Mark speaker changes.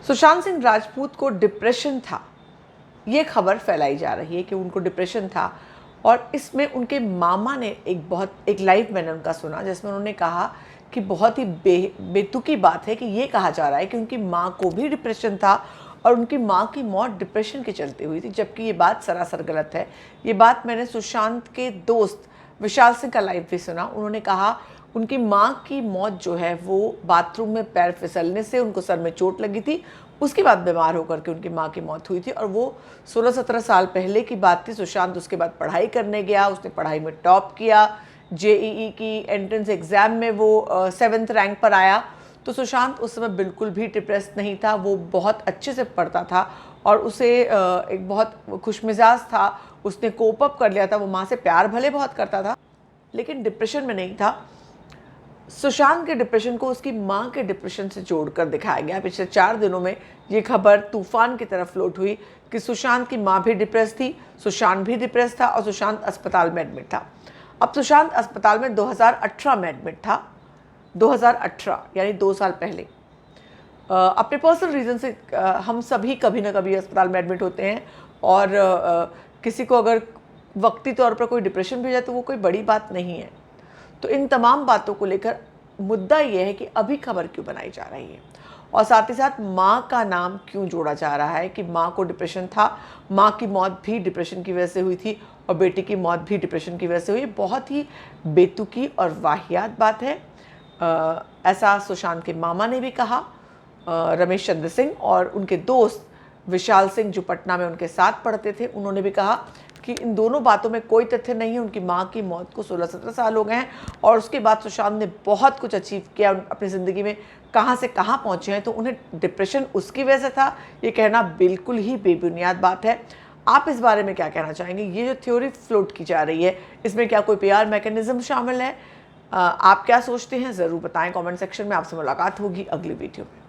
Speaker 1: सुशांत सिंह राजपूत को डिप्रेशन था, ये खबर फैलाई जा रही है कि उनको डिप्रेशन था। और इसमें उनके मामा ने एक लाइव मैंने उनका सुना जिसमें उन्होंने कहा कि बहुत ही बेतुकी बात है कि ये कहा जा रहा है कि उनकी माँ को भी डिप्रेशन था और उनकी माँ की मौत डिप्रेशन के चलते हुई थी, जबकि ये बात सरासर गलत है। ये बात मैंने सुशांत के दोस्त विशाल सिंह का लाइव भी सुना। उन्होंने कहा उनकी माँ की मौत जो है वो बाथरूम में पैर फिसलने से उनको सर में चोट लगी थी, उसके बाद बीमार होकर के उनकी माँ की मौत हुई थी। और वो 16-17 साल पहले की बात थी। सुशांत उसके बाद पढ़ाई करने गया, उसने पढ़ाई में टॉप किया, जेईई की एंट्रेंस एग्ज़ाम में वो 7th रैंक पर आया। तो सुशांत उस समय बिल्कुल भी डिप्रेस नहीं था, वो बहुत अच्छे से पढ़ता था और उसे एक बहुत खुशमिजाज था, उसने कोप अप कर लिया था। वो माँ से प्यार भले बहुत करता था लेकिन डिप्रेशन में नहीं था। सुशांत के डिप्रेशन को उसकी माँ के डिप्रेशन से जोड़कर दिखाया गया। पिछले 4 दिनों में ये खबर तूफान की तरफ फ्लोट हुई कि सुशांत की माँ भी डिप्रेस थी, सुशांत भी डिप्रेस था और सुशांत अस्पताल में एडमिट था। अब सुशांत अस्पताल में 2018 में एडमिट था, 2018 यानी 2 साल पहले। अपने पर्सनल रीज़न से हम सभी कभी ना कभी अस्पताल में एडमिट होते हैं और किसी को अगर वक्ती तौर पर कोई डिप्रेशन भी हो जाए तो वो कोई बड़ी बात नहीं है। तो इन तमाम बातों को लेकर मुद्दा ये है कि अभी खबर क्यों बनाई जा रही है और साथ ही साथ माँ का नाम क्यों जोड़ा जा रहा है कि माँ को डिप्रेशन था, माँ की मौत भी डिप्रेशन की वजह से हुई थी और बेटी की मौत भी डिप्रेशन की वजह से हुई। बहुत ही बेतुकी और वाहियात बात है। ऐसा सुशांत के मामा ने भी कहा। रमेश चंद्र सिंह और उनके दोस्त विशाल सिंह जो पटना में उनके साथ पढ़ते थे, उन्होंने भी कहा कि इन दोनों बातों में कोई तथ्य नहीं है। उनकी माँ की मौत को 16-17 साल हो गए हैं और उसके बाद सुशांत ने बहुत कुछ अचीव किया अपनी ज़िंदगी में, कहाँ से कहाँ पहुँचे हैं। तो उन्हें डिप्रेशन उसकी वजह से था, ये कहना बिल्कुल ही बेबुनियाद बात है। आप इस बारे में क्या कहना चाहेंगे? ये जो थ्योरी फ्लोट की जा रही है, इसमें क्या कोई PR मैकेनिज्म शामिल है? आप क्या सोचते हैं ज़रूर बताएं कमेंट सेक्शन में। आपसे मुलाकात होगी अगली वीडियो में।